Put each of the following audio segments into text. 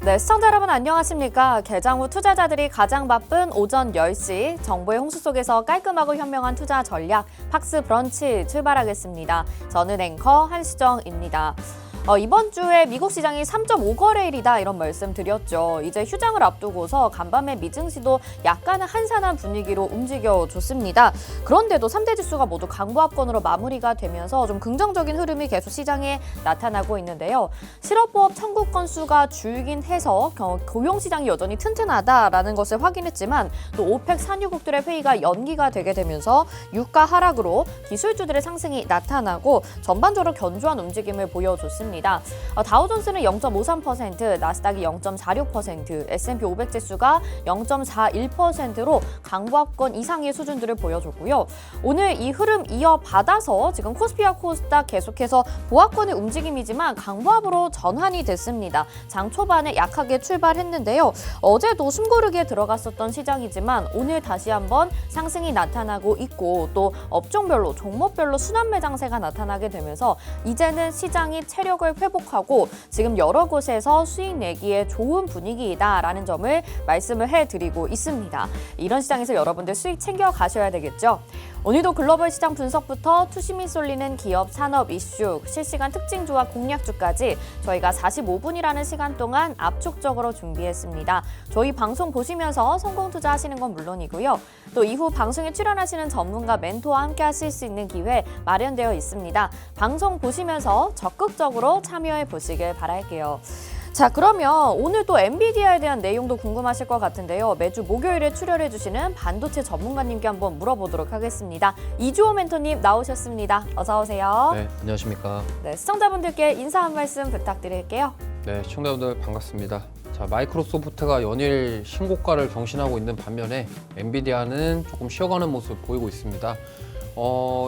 네, 시청자 여러분 안녕하십니까? 개장 후 투자자들이 가장 바쁜 오전 10시 정보의 홍수 속에서 깔끔하고 현명한 투자 전략 팍스 브런치 출발하겠습니다. 저는 앵커 한수정입니다. 이번 주에 미국 시장이 3.5거래일이다 이런 말씀 드렸죠. 이제 휴장을 앞두고서 간밤에 미증시도 약간은 한산한 분위기로 움직여줬습니다. 그런데도 3대 지수가 모두 강보합권으로 마무리가 되면서 좀 긍정적인 흐름이 계속 시장에 나타나고 있는데요. 실업보험 청구 건수가 줄긴 해서 고용시장이 여전히 튼튼하다라는 것을 확인했지만 또 오펙 산유국들의 회의가 연기가 되게 되면서 유가 하락으로 기술주들의 상승이 나타나고 전반적으로 견조한 움직임을 보여줬습니다. 다우존스는 0.53%, 나스닥이 0.46%, S&P 500 지수가 0.41%로 강보합권 이상의 수준들을 보여줬고요. 오늘 이 흐름 이어받아서 지금 코스피와 코스닥 계속해서 보합권의 움직임이지만 강보합으로 전환이 됐습니다. 장 초반에 약하게 출발했는데요. 어제도 숨고르기에 들어갔었던 시장이지만 오늘 다시 한번 상승이 나타나고 있고 또 업종별로 종목별로 순환 매장세가 나타나게 되면서 이제는 시장이 체력을 회복하고 지금 여러 곳에서 수익 내기에 좋은 분위기이다라는 점을 말씀을 해드리고 있습니다. 이런 시장에서 여러분들 수익 챙겨 가셔야 되겠죠. 오늘도 글로벌 시장 분석부터 투심이 쏠리는 기업 산업 이슈, 실시간 특징 조합 공략주까지 저희가 45분이라는 시간 동안 압축적으로 준비했습니다. 저희 방송 보시면서 성공 투자하시는 건 물론이고요. 또 이후 방송에 출연하시는 전문가 멘토와 함께 하실 수 있는 기회 마련되어 있습니다. 방송 보시면서 적극적으로 참여해 보시길 바랄게요. 자, 그러면 오늘 또 엔비디아에 대한 내용도 궁금하실 것 같은데요. 매주 목요일에 출연해 주시는 반도체 전문가님께 한번 물어보도록 하겠습니다. 이주호 멘토님 나오셨습니다. 어서 오세요. 네, 안녕하십니까. 네, 시청자분들께 인사 한 말씀 부탁드릴게요. 네, 시청자분들 반갑습니다. 자, 마이크로소프트가 연일 신고가를 경신하고 있는 반면에 엔비디아는 조금 쉬어가는 모습 보이고 있습니다.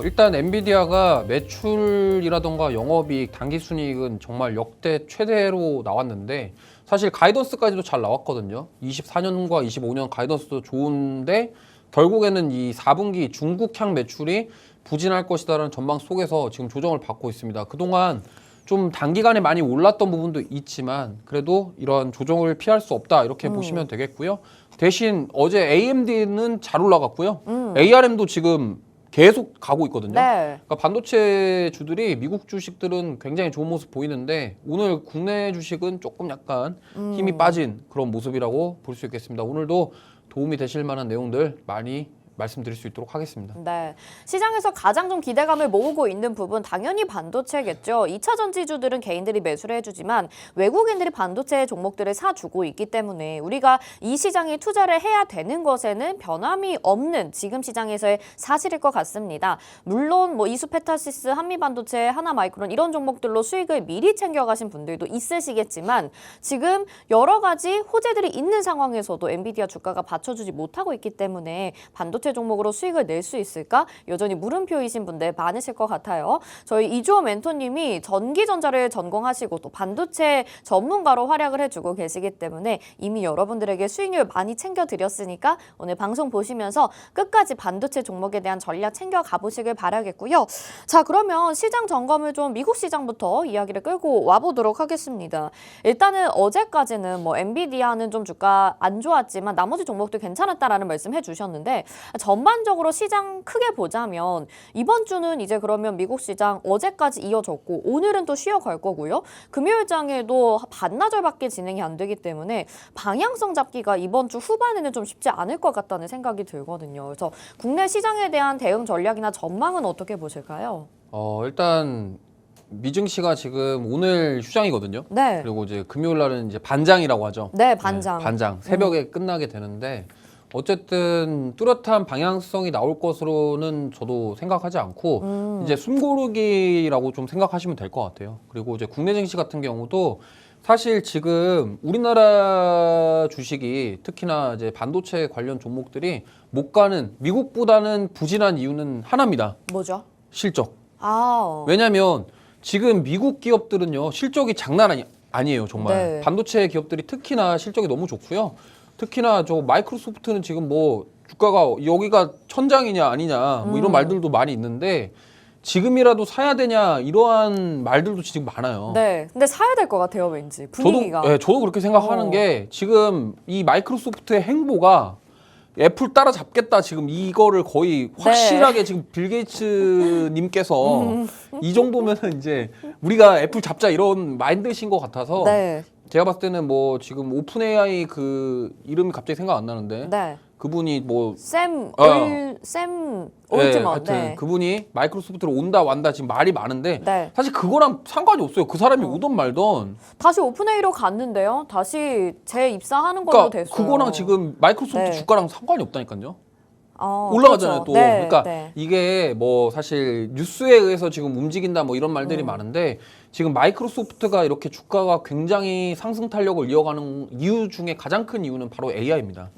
일단 엔비디아가 매출이라던가 영업이익, 당기순이익은 정말 역대 최대로 나왔는데 사실 가이던스까지도 잘 나왔거든요. 24년과 25년 가이던스도 좋은데 결국에는 이 4분기 중국향 매출이 부진할 것이다라는 전망 속에서 지금 조정을 받고 있습니다. 그동안 좀 단기간에 많이 올랐던 부분도 있지만 그래도 이런 조정을 피할 수 없다 이렇게 보시면 되겠고요. 대신 어제 AMD는 잘 올라갔고요. ARM도 지금 계속 가고 있거든요. 네. 그러니까 반도체 주들이 미국 주식들은 굉장히 좋은 모습 보이는데 오늘 국내 주식은 조금 약간 힘이 빠진 그런 모습이라고 볼 수 있겠습니다. 오늘도 도움이 되실 만한 내용들 많이 말씀드릴 수 있도록 하겠습니다. 네, 시장에서 가장 좀 기대감을 모으고 있는 부분 당연히 반도체겠죠. 2차 전지주들은 개인들이 매수를 해주지만 외국인들이 반도체 종목들을 사주고 있기 때문에 우리가 이 시장에 투자를 해야 되는 것에는 변함이 없는 지금 시장에서의 사실일 것 같습니다. 물론 뭐 이수페타시스, 한미반도체, 하나마이크론 이런 종목들로 수익을 미리 챙겨가신 분들도 있으시겠지만 지금 여러 가지 호재들이 있는 상황에서도 엔비디아 주가가 받쳐주지 못하고 있기 때문에 반도체 종목으로 수익을 낼 수 있을까? 여전히 물음표이신 분들 많으실 것 같아요. 저희 이주호 멘토님이 전기전자를 전공하시고 또 반도체 전문가로 활약을 해주고 계시기 때문에 이미 여러분들에게 수익률 많이 챙겨드렸으니까 오늘 방송 보시면서 끝까지 반도체 종목에 대한 전략 챙겨 가보시길 바라겠고요. 자, 그러면 시장 점검을 좀 미국 시장부터 이야기를 끌고 와보도록 하겠습니다. 일단은 어제까지는 뭐 엔비디아는 좀 주가 안 좋았지만 나머지 종목도 괜찮았다라는 말씀 해주셨는데 전반적으로 시장 크게 보자면 이번 주는 이제 그러면 미국 시장 어제까지 이어졌고 오늘은 또 쉬어갈 거고요. 금요일장에도 반나절밖에 진행이 안 되기 때문에 방향성 잡기가 이번 주 후반에는 좀 쉽지 않을 것 같다는 생각이 들거든요. 그래서 국내 시장에 대한 대응 전략이나 전망은 어떻게 보실까요? 일단 미증시가 지금 오늘 휴장이거든요. 네. 그리고 이제 금요일 날은 이제 반장이라고 하죠. 네, 반장. 네, 반장. 새벽에 끝나게 되는데 어쨌든 뚜렷한 방향성이 나올 것으로는 저도 생각하지 않고 이제 숨고르기라고 좀 생각하시면 될 것 같아요. 그리고 이제 국내 증시 같은 경우도 사실 지금 우리나라 주식이 특히나 이제 반도체 관련 종목들이 못 가는 미국보다는 부진한 이유는 하나입니다. 뭐죠? 실적. 아, 왜냐하면 지금 미국 기업들은요 실적이 장난 아니에요 정말. 네. 반도체 기업들이 특히나 실적이 너무 좋고요. 특히나 저 마이크로소프트는 지금 뭐 주가가 여기가 천장이냐 아니냐 뭐 이런 말들도 많이 있는데 지금이라도 사야 되냐 이러한 말들도 지금 많아요. 네. 근데 사야 될 것 같아요, 왠지. 분위기가. 저도 그렇게 생각하는 게 지금 이 마이크로소프트의 행보가 애플 따라잡겠다 지금 이거를 거의 확실하게 지금 빌 게이츠 님께서 이 정도면은 이제 우리가 애플 잡자 이런 마인드신 것 같아서 네. 제가 봤을 때는 뭐 지금 오픈 AI 그 이름이 갑자기 생각 안 나는데 네. 그분이 뭐 샘 네, 올트먼. 하여튼 네. 그분이 마이크로소프트로 온다 완다 지금 말이 많은데 네. 사실 그거랑 상관이 없어요. 그 사람이 오던 말던. 다시 오픈AI로 갔는데요. 다시 재입사하는 걸로 그러니까 됐어요. 그거랑 지금 마이크로소프트 네. 주가랑 상관이 없다니까요. 어, 올라가잖아요 그렇죠. 또. 네, 그러니까 네. 이게 뭐 사실 뉴스에 의해서 지금 움직인다 뭐 이런 말들이 많은데 지금 마이크로소프트가 이렇게 주가가 굉장히 상승 탄력을 이어가는 이유 중에 가장 큰 이유는 바로 AI입니다.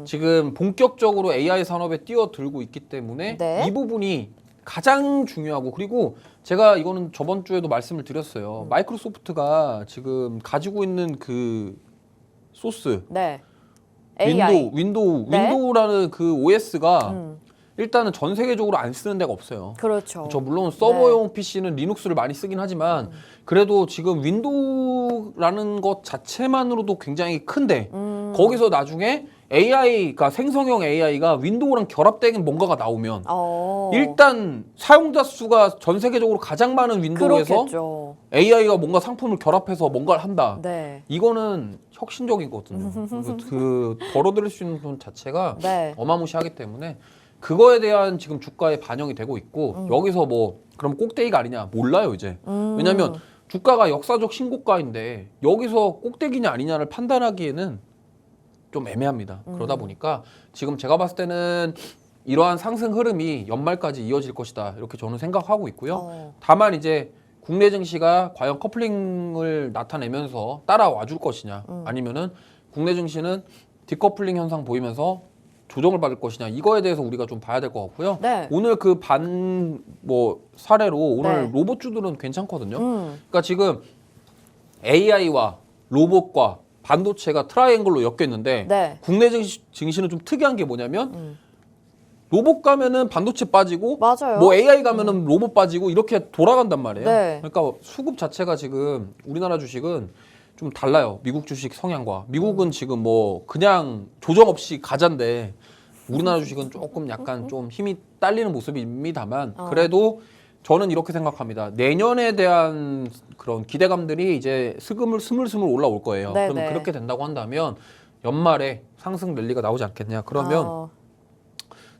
지금 본격적으로 AI 산업에 뛰어들고 있기 때문에 네. 이 부분이 가장 중요하고 그리고 제가 이거는 저번 주에도 말씀을 드렸어요. 마이크로소프트가 지금 가지고 있는 그 소스 네. AI. 윈도우라는 그 OS가 일단은 전 세계적으로 안 쓰는 데가 없어요. 그렇죠. 저 물론 서버용 PC는 리눅스를 많이 쓰긴 하지만 그래도 지금 윈도우라는 것 자체만으로도 굉장히 큰데 거기서 나중에 AI가 생성형 AI가 윈도우랑 결합된 뭔가가 나오면 일단 사용자 수가 전 세계적으로 가장 많은 윈도우에서 그렇겠죠. AI가 뭔가 상품을 결합해서 뭔가를 한다. 네. 이거는 혁신적인 거거든요. 그 벌어들일 수 있는 돈 자체가 네. 어마무시하기 때문에 그거에 대한 지금 주가에 반영이 되고 있고 여기서 뭐 그럼 꼭대기가 아니냐 몰라요 이제. 왜냐하면 주가가 역사적 신고가인데 여기서 꼭대기냐 아니냐를 판단하기에는 좀 애매합니다. 그러다 보니까 지금 제가 봤을 때는 이러한 상승 흐름이 연말까지 이어질 것이다 이렇게 저는 생각하고 있고요. 다만 이제 국내 증시가 과연 커플링을 나타내면서 따라와 줄 것이냐 아니면은 국내 증시는 디커플링 현상 보이면서 조정을 받을 것이냐 이거에 대해서 우리가 좀 봐야 될 것 같고요. 네. 오늘 그 사례로 오늘 네. 로봇주들은 괜찮거든요. 그러니까 지금 AI와 로봇과 반도체가 트라이앵글로 엮였는데 네. 국내 증시는 좀 특이한 게 뭐냐면 로봇 가면은 반도체 빠지고 맞아요. 뭐 AI 가면은 로봇 빠지고 이렇게 돌아간단 말이에요. 네. 그러니까 수급 자체가 지금 우리나라 주식은 좀 달라요. 미국 주식 성향과. 미국은 지금 뭐 그냥 조정 없이 가자인데 우리나라 주식은 조금 약간 좀 힘이 딸리는 모습입니다만 그래도 저는 이렇게 생각합니다. 내년에 대한 그런 기대감들이 이제 스물스물 올라올 거예요. 네, 그러면 네. 그렇게 된다고 한다면 연말에 상승 랠리가 나오지 않겠냐. 그러면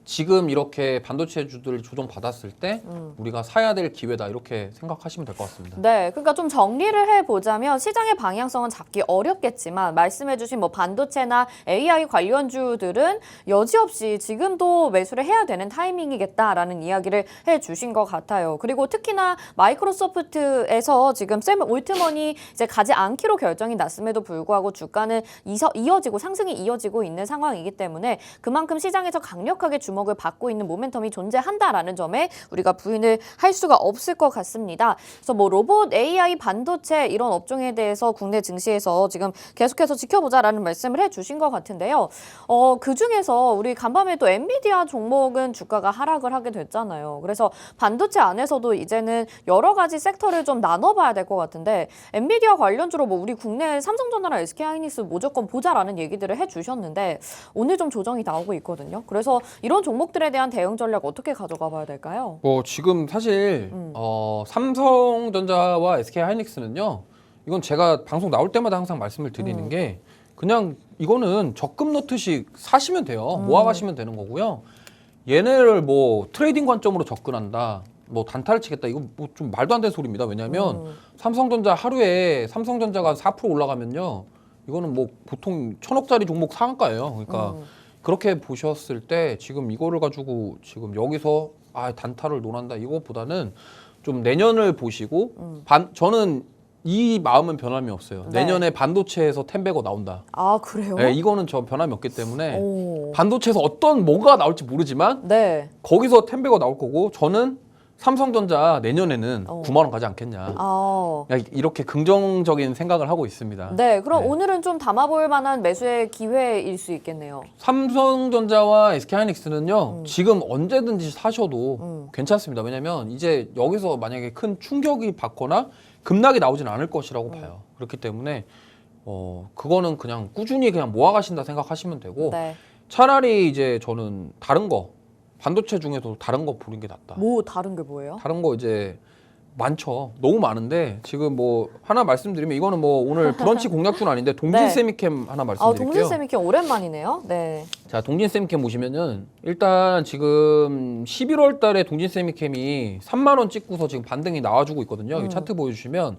지금 이렇게 반도체주들 조정 받았을 때 우리가 사야 될 기회다 이렇게 생각하시면 될 것 같습니다. 네, 그러니까 좀 정리를 해보자면 시장의 방향성은 잡기 어렵겠지만 말씀해주신 뭐 반도체나 AI 관련주들은 여지없이 지금도 매수를 해야 되는 타이밍이겠다라는 이야기를 해주신 것 같아요. 그리고 특히나 마이크로소프트에서 지금 샘 올트먼이 이제 가지 않기로 결정이 났음에도 불구하고 주가는 이어지고 상승이 이어지고 있는 상황이기 때문에 그만큼 시장에서 강력하게 주목을 받고 있는 모멘텀이 존재한다라는 점에 우리가 부인을 할 수가 없을 것 같습니다. 그래서 뭐 로봇, AI, 반도체 이런 업종에 대해서 국내 증시에서 지금 계속해서 지켜보자라는 말씀을 해주신 것 같은데요. 그 중에서 우리 간밤에 또 엔비디아 종목은 주가가 하락을 하게 됐잖아요. 그래서 반도체 안에서도 이제는 여러 가지 섹터를 좀 나눠봐야 될 것 같은데 엔비디아 관련주로 뭐 우리 국내 삼성전자나 SK하이닉스 무조건 보자라는 얘기들을 해주셨는데 오늘 좀 조정이 나오고 있거든요. 그래서 이런 종목들에 대한 대응 전략 어떻게 가져가 봐야 될까요? 지금 사실 삼성전자와 SK하이닉스는요. 이건 제가 방송 나올 때마다 항상 말씀을 드리는 게 그냥 이거는 적금 넣듯이 사시면 돼요. 모아가시면 되는 거고요. 얘네를 뭐 트레이딩 관점으로 접근한다. 뭐 단타를 치겠다. 이거 뭐 좀 말도 안 되는 소리입니다. 왜냐하면 삼성전자 하루에 삼성전자가 4% 올라가면요. 이거는 뭐 보통 1,000억짜리 종목 상한가예요. 그러니까 그렇게 보셨을 때 지금 이거를 가지고 지금 여기서 단타를 논한다 이거보다는 좀 내년을 보시고 저는 이 마음은 변함이 없어요. 네. 내년에 반도체에서 텐베거 나온다. 아, 그래요? 네, 이거는 저 변함이 없기 때문에 오. 반도체에서 어떤 뭐가 나올지 모르지만 네. 거기서 텐베거 나올 거고 저는 삼성전자 내년에는 9만 원 가지 않겠냐. 이렇게 긍정적인 생각을 하고 있습니다. 네, 그럼 오늘은 좀 담아볼 만한 매수의 기회일 수 있겠네요. 삼성전자와 SK하이닉스는요, 지금 언제든지 사셔도 괜찮습니다. 왜냐면 이제 여기서 만약에 큰 충격이 받거나 급락이 나오진 않을 것이라고 봐요. 그렇기 때문에 그거는 그냥 꾸준히 그냥 모아가신다 생각하시면 되고, 네. 차라리 이제 저는 다른 거, 반도체 중에도 다른 거 보는 게 낫다. 뭐 다른 게 뭐예요? 다른 거 이제 많죠. 너무 많은데 지금 뭐 하나 말씀드리면 이거는 뭐 오늘 브런치 공략주는 아닌데 동진 네. 세미캠 하나 말씀드릴게요. 동진 세미캠 오랜만이네요. 네. 자, 동진 세미캠 보시면은 일단 지금 11월 달에 동진 세미캠이 3만 원 찍고서 지금 반등이 나와주고 있거든요. 이 차트 보여주시면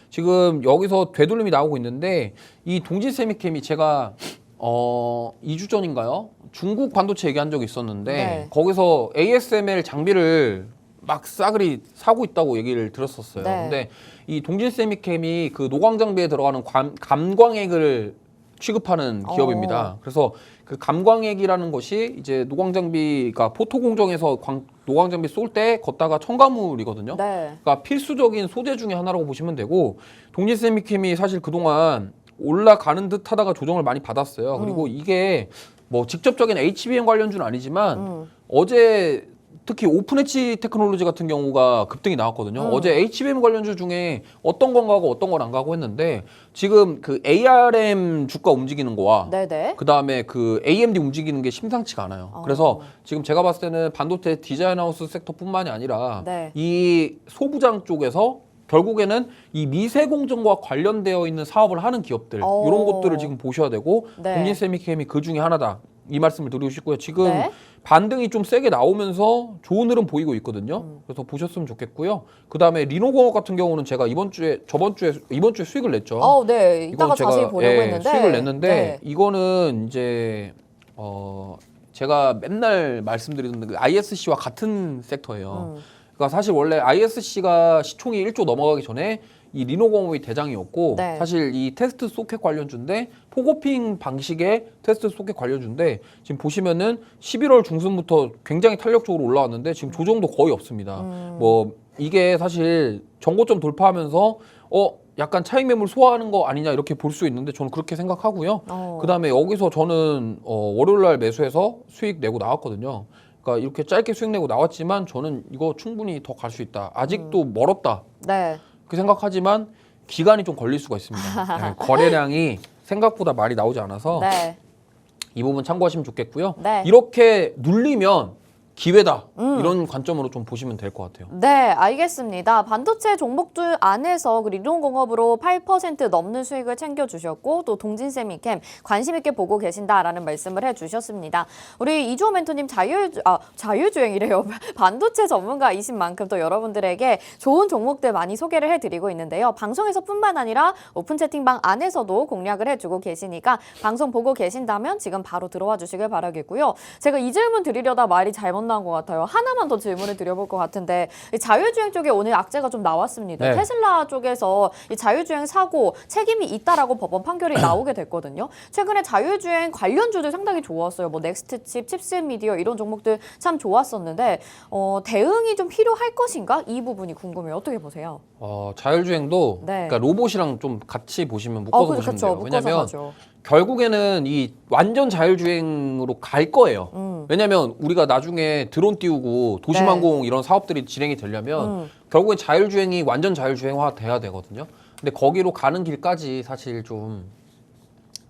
지금 여기서 되돌림이 나오고 있는데 이 동진 세미캠이 제가 2주 전인가요? 중국 반도체 얘기한 적이 있었는데 네. 거기서 ASML 장비를 막 싸그리 사고 있다고 얘기를 들었었어요. 네. 근데 이 동진 세미캠이 그 노광 장비에 들어가는 감광액을 취급하는 기업입니다. 그래서 그 감광액이라는 것이 이제 노광 장비가 포토 공정에서 노광 장비 쏠 때 걷다가 첨가물이거든요. 네. 그러니까 필수적인 소재 중에 하나라고 보시면 되고 동진 세미캠이 사실 그동안 올라가는 듯 하다가 조정을 많이 받았어요. 그리고 이게 뭐 직접적인 HBM 관련주는 아니지만 어제 특히 오픈 엣지 테크놀로지 같은 경우가 급등이 나왔거든요. 어제 HBM 관련주 중에 어떤 건 가고 어떤 건 안 가고 했는데 지금 그 ARM 주가 움직이는 거와 네네. 그다음에 그 AMD 움직이는 게 심상치가 않아요. 그래서 지금 제가 봤을 때는 반도체 디자인 하우스 섹터뿐만이 아니라 네. 이 소부장 쪽에서 결국에는 이 미세 공정과 관련되어 있는 사업을 하는 기업들 이런 것들을 지금 보셔야 되고 네. 동진 세미캠이 그 중에 하나다. 이 말씀을 드리고 싶고요. 지금 네. 반등이 좀 세게 나오면서 좋은 흐름 보이고 있거든요. 그래서 보셨으면 좋겠고요. 그다음에 리노공업 같은 경우는 제가 이번 주에 수익을 냈죠. 네. 이따가 이거는 자세히 보려고 했는데. 수익을 냈는데 네. 이거는 이제 제가 맨날 말씀드리는 그 ISC와 같은 섹터예요. 그러니까 사실 원래 ISC가 시총이 1조 넘어가기 전에 이 리노공업이 대장이었고 네. 사실 이 테스트 소켓 관련주인데 포고핑 방식의 테스트 소켓 관련주인데 지금 보시면은 11월 중순부터 굉장히 탄력적으로 올라왔는데 지금 조정도 거의 없습니다. 뭐 이게 사실 정고점 돌파하면서 약간 차익 매물 소화하는 거 아니냐 이렇게 볼 수 있는데 저는 그렇게 생각하고요. 그다음에 여기서 저는 월요일 날 매수해서 수익 내고 나왔거든요. 그러니까 이렇게 짧게 수익 내고 나왔지만 저는 이거 충분히 더 갈 수 있다. 아직도 멀었다. 네. 그 생각하지만 기간이 좀 걸릴 수가 있습니다. 네, 거래량이 생각보다 많이 나오지 않아서 네. 이 부분 참고하시면 좋겠고요. 네. 이렇게 눌리면 기회다. 이런 관점으로 좀 보시면 될 것 같아요. 네, 알겠습니다. 반도체 종목들 안에서 그 리노공업으로 8% 넘는 수익을 챙겨주셨고 또 동진세미캠 관심 있게 보고 계신다라는 말씀을 해주셨습니다. 우리 이주호 멘토님 자율주행이래요. 반도체 전문가이신 만큼 또 여러분들에게 좋은 종목들 많이 소개를 해드리고 있는데요. 방송에서뿐만 아니라 오픈 채팅방 안에서도 공략을 해주고 계시니까 방송 보고 계신다면 지금 바로 들어와 주시길 바라겠고요. 제가 이 질문 드리려다 말이 잘못 나온 것 같아요. 하나만 더 질문을 드려볼 것 같은데 이 자율주행 쪽에 오늘 악재가 좀 나왔습니다. 네. 테슬라 쪽에서 이 자율주행 사고 책임이 있다라고 법원 판결이 나오게 됐거든요. 최근에 자율주행 관련주들 상당히 좋았어요. 뭐 넥스트칩, 칩스미디어 이런 종목들 참 좋았었는데 대응이 좀 필요할 것인가? 이 부분이 궁금해요. 어떻게 보세요? 자율주행도 네. 그러니까 로봇이랑 좀 같이 보시면 묶어서 보시면 돼요. 왜냐면 결국에는 이 완전 자율주행으로 갈 거예요. 왜냐면 우리가 나중에 드론 띄우고 도심항공 이런 사업들이 진행이 되려면 결국엔 자율주행이 완전 자율주행화 돼야 되거든요. 근데 거기로 가는 길까지 사실 좀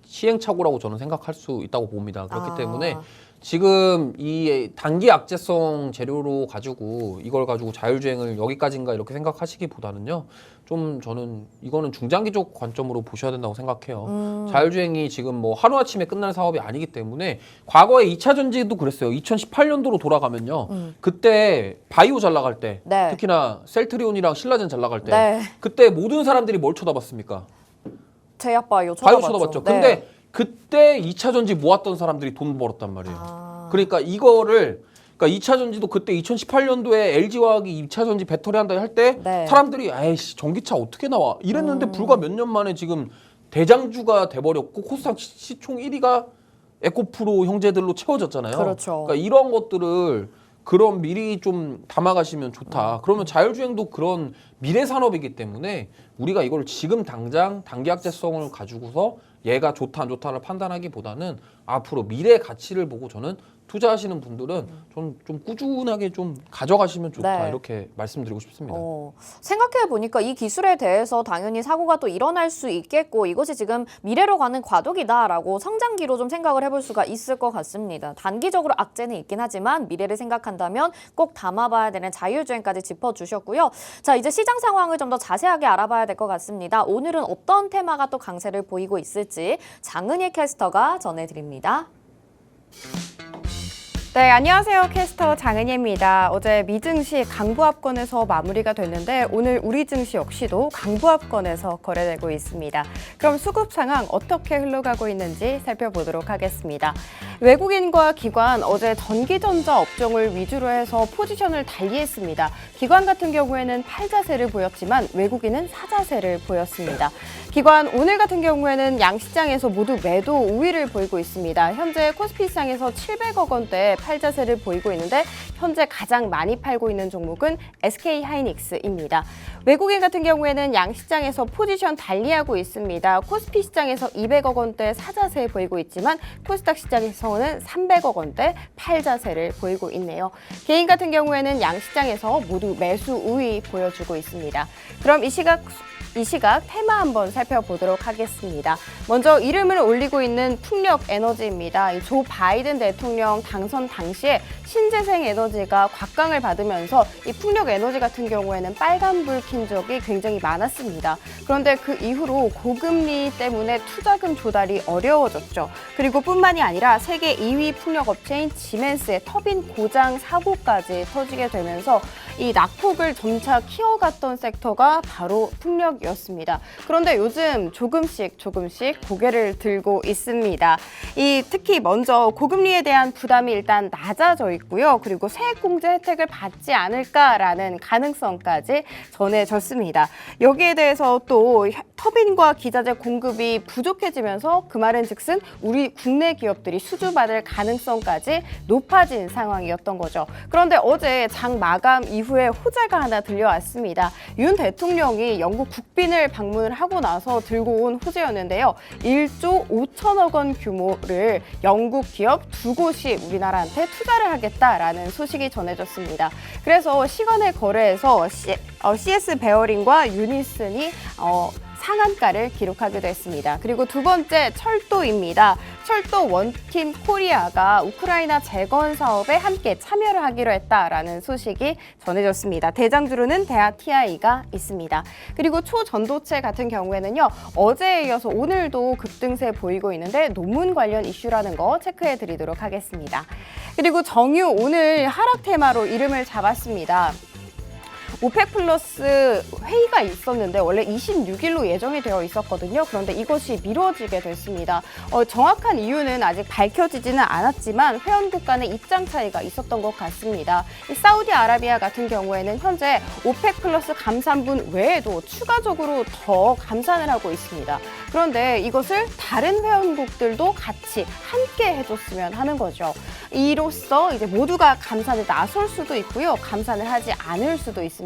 시행착오라고 저는 생각할 수 있다고 봅니다. 그렇기 때문에 지금 이 단기 악재성 재료로 가지고 이걸 가지고 자율주행을 여기까지인가 이렇게 생각하시기보다는요. 좀 저는 이거는 중장기적 관점으로 보셔야 된다고 생각해요. 자율주행이 지금 뭐 하루아침에 끝날 사업이 아니기 때문에 과거에 2차 전지도 그랬어요. 2018년도로 돌아가면요. 그때 바이오 잘 나갈 때 네. 특히나 셀트리온이랑 신라젠 잘 나갈 때 네. 그때 모든 사람들이 뭘 쳐다봤습니까? 제약바이오 바이오 쳐다봤죠. 쳐다봤죠. 네. 근데 그때 2차 전지 모았던 사람들이 돈 벌었단 말이에요. 그러니까 이거를 그러니까 2차 전지도 그때 2018년도에 LG화학이 2차 전지 배터리 한다 할 때 네. 사람들이 에이씨 전기차 어떻게 나와 이랬는데 불과 몇 년 만에 지금 대장주가 돼버렸고 코스닥 시총 1위가 에코프로 형제들로 채워졌잖아요. 그렇죠. 그러니까 이런 것들을 그런 미리 좀 담아가시면 좋다. 그러면 자율주행도 그런 미래 산업이기 때문에 우리가 이걸 지금 당장 단기학제성을 가지고서 얘가 좋다 안 좋다를 판단하기보다는 앞으로 미래 가치를 보고 저는 투자하시는 분들은 좀 꾸준하게 좀 가져가시면 좋다 네. 이렇게 말씀드리고 싶습니다. 생각해 보니까 이 기술에 대해서 당연히 사고가 또 일어날 수 있겠고 이것이 지금 미래로 가는 과도기다라고 성장기로 좀 생각을 해볼 수가 있을 것 같습니다. 단기적으로 악재는 있긴 하지만 미래를 생각한다면 꼭 담아봐야 되는 자율주행까지 짚어주셨고요. 자, 이제 시장 상황을 좀 더 자세하게 알아봐야 될 것 같습니다. 오늘은 어떤 테마가 또 강세를 보이고 있을지 장은희 캐스터가 전해드립니다. 네, 안녕하세요. 캐스터 장은희입니다. 어제 미증시 강보합권에서 마무리가 됐는데 오늘 우리 증시 역시도 강보합권에서 거래되고 있습니다. 그럼 수급 상황 어떻게 흘러가고 있는지 살펴보도록 하겠습니다. 외국인과 기관 어제 전기전자 업종을 위주로 해서 포지션을 달리했습니다. 기관 같은 경우에는 팔자세를 보였지만 외국인은 사자세를 보였습니다. 기관 오늘 같은 경우에는 양시장에서 모두 매도 우위를 보이고 있습니다. 현재 코스피 시장에서 700억 원대 팔자세를 보이고 있는데 현재 가장 많이 팔고 있는 종목은 SK하이닉스입니다. 외국인 같은 경우에는 양시장에서 포지션 달리하고 있습니다. 코스피 시장에서 200억 원대 사자세 보이고 있지만 코스닥 시장에서는 300억 원대 팔자세를 보이고 있네요. 개인 같은 경우에는 양시장에서 모두 매수 우위 보여주고 있습니다. 그럼 이 시각 테마 한번 살펴보도록 하겠습니다. 먼저 이름을 올리고 있는 풍력에너지입니다. 조 바이든 대통령 당선 당시에 신재생 에너지가 곽강을 받으면서 이 풍력에너지 같은 경우에는 빨간불 킨 적이 굉장히 많았습니다. 그런데 그 이후로 고금리 때문에 투자금 조달이 어려워졌죠. 그리고 뿐만이 아니라 세계 2위 풍력업체인 지멘스의 터빈 고장 사고까지 터지게 되면서 이 낙폭을 점차 키워갔던 섹터가 바로 풍력이었습니다. 그런데 요즘 조금씩 고개를 들고 있습니다. 특히 먼저 고금리에 대한 부담이 일단 낮아져 있고요. 그리고 세액공제 혜택을 받지 않을까라는 가능성까지 전해졌습니다. 여기에 대해서 또 터빈과 기자재 공급이 부족해지면서 그 말은 즉슨 우리 국내 기업들이 수주받을 가능성까지 높아진 상황이었던 거죠. 그런데 어제 장 마감 이후에 호재가 하나 들려왔습니다. 윤 대통령이 영국 국빈을 방문을 하고 나서 들고 온 호재였는데요. 1조 5천억 원 규모를 영국 기업 두 곳이 우리나라한테 투자를 하겠다라는 소식이 전해졌습니다. 그래서 시간의 거래에서 CS 베어링과 유니슨이 상한가를 기록하기도 했습니다. 그리고 두 번째 철도입니다. 철도 원팀 코리아가 우크라이나 재건 사업에 함께 참여를 하기로 했다라는 소식이 전해졌습니다. 대장주로는 대하TI가 있습니다. 그리고 초전도체 같은 경우에는요. 어제에 이어서 오늘도 급등세 보이고 있는데 논문 관련 이슈라는 거 체크해 드리도록 하겠습니다. 그리고 정유 오늘 하락 테마로 이름을 잡았습니다. 오펙 플러스 회의가 있었는데 원래 26일로 예정이 되어 있었거든요. 그런데 이것이 미뤄지게 됐습니다. 정확한 이유는 아직 밝혀지지는 않았지만 회원국 간의 입장 차이가 있었던 것 같습니다. 사우디아라비아 같은 경우에는 현재 오펙 플러스 감산분 외에도 추가적으로 더 감산을 하고 있습니다. 그런데 이것을 다른 회원국들도 같이 함께 해줬으면 하는 거죠. 이로써 이제 모두가 감산에 나설 수도 있고요. 감산을 하지 않을 수도 있습니다.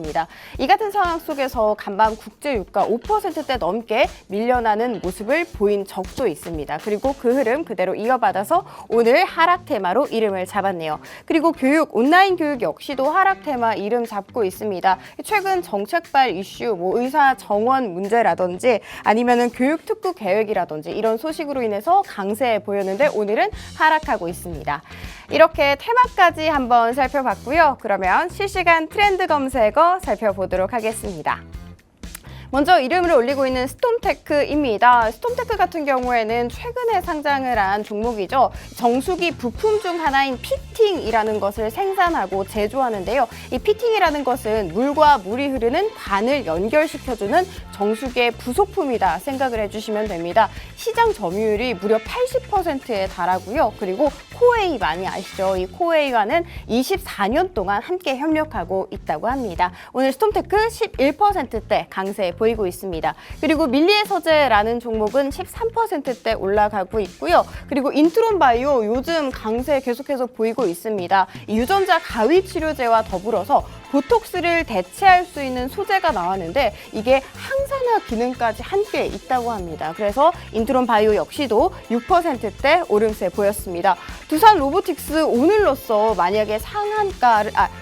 이 같은 상황 속에서 간밤 국제 유가 5%대 넘게 밀려나는 모습을 보인 적도 있습니다. 그리고 그 흐름 그대로 이어받아서 오늘 하락 테마로 이름을 잡았네요. 그리고 교육, 온라인 교육 역시도 하락 테마 이름 잡고 있습니다. 최근 정책발 이슈, 의사 정원 문제라든지 아니면은 교육 특구 계획이라든지 이런 소식으로 인해서 강세 보였는데 오늘은 하락하고 있습니다. 이렇게 테마까지 한번 살펴봤고요. 그러면 실시간 트렌드 검색어 살펴보도록 하겠습니다. 먼저 이름을 올리고 있는 스톰테크입니다. 스톰테크 같은 경우에는 최근에 상장을 한 종목이죠. 정수기 부품 중 하나인 피팅이라는 것을 생산하고 제조하는데요. 이 피팅이라는 것은 물과 물이 흐르는 관을 연결시켜주는 정수기의 부속품이다 생각을 해주시면 됩니다. 시장 점유율이 무려 80%에 달하고요. 그리고 코웨이 많이 아시죠? 이 코웨이와는 24년 동안 함께 협력하고 있다고 합니다. 오늘 스톰테크 11%대 강세 보이고 있습니다. 그리고 밀리의 서재라는 종목은 13%대 올라가고 있고요. 그리고 인트론 바이오 요즘 강세 계속해서 보이고 있습니다. 이 유전자 가위 치료제와 더불어서 보톡스를 대체할 수 있는 소재가 나왔는데 이게 항산화 기능까지 함께 있다고 합니다. 그래서 인트론 바이오 역시도 6%대 오름세 보였습니다. 두산 로보틱스 오늘로써 만약에